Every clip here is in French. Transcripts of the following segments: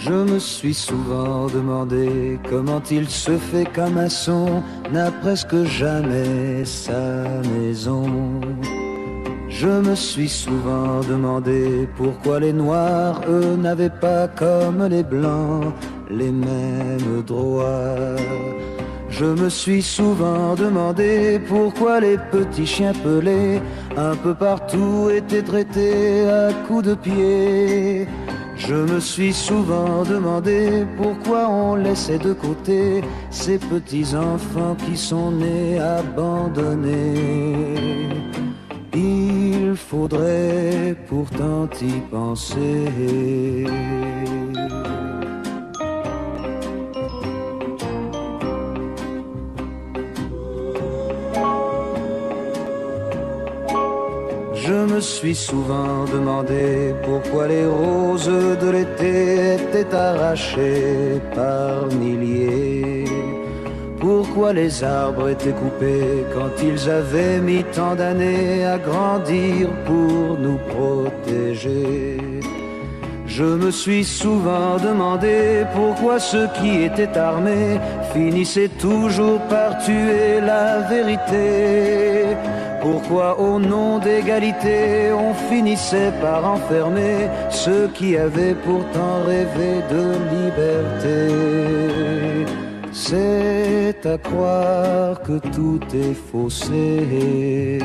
Je me suis souvent demandé comment il se fait qu'un maçon n'a presque jamais sa maison. Je me suis souvent demandé pourquoi les noirs, eux, n'avaient pas comme les blancs les mêmes droits. Je me suis souvent demandé pourquoi les petits chiens pelés un peu partout étaient traités à coups de pied. Je me suis souvent demandé pourquoi on laissait de côté ces petits enfants qui sont nés abandonnés. Il faudrait pourtant y penser. Je me suis souvent demandé pourquoi les roses de l'été étaient arrachées par milliers. Pourquoi les arbres étaient coupés quand ils avaient mis tant d'années à grandir pour nous protéger. Je me suis souvent demandé pourquoi ceux qui étaient armés finissaient toujours par tuer la vérité. Pourquoi au nom d'égalité on finissait par enfermer ceux qui avaient pourtant rêvé de liberté. C'est à croire que tout est faussé.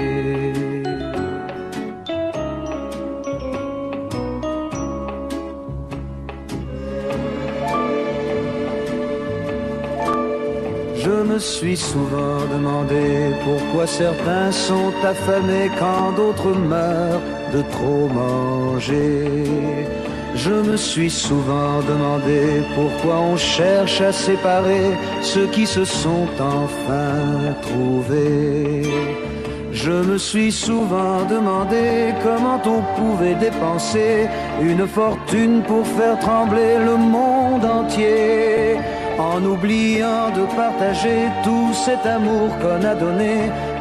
Je me suis souvent demandé pourquoi certains sont affamés quand d'autres meurent de trop manger. Je me suis souvent demandé pourquoi on cherche à séparer ceux qui se sont enfin trouvés. Je me suis souvent demandé comment on pouvait dépenser une fortune pour faire trembler le monde entier, en oubliant de partager tout cet amour qu'on a donné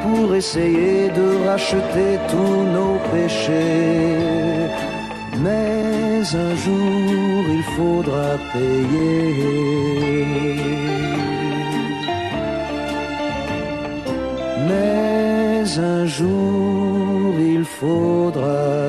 pour essayer de racheter tous nos péchés. Mais un jour il faudra payer. Mais un jour il faudra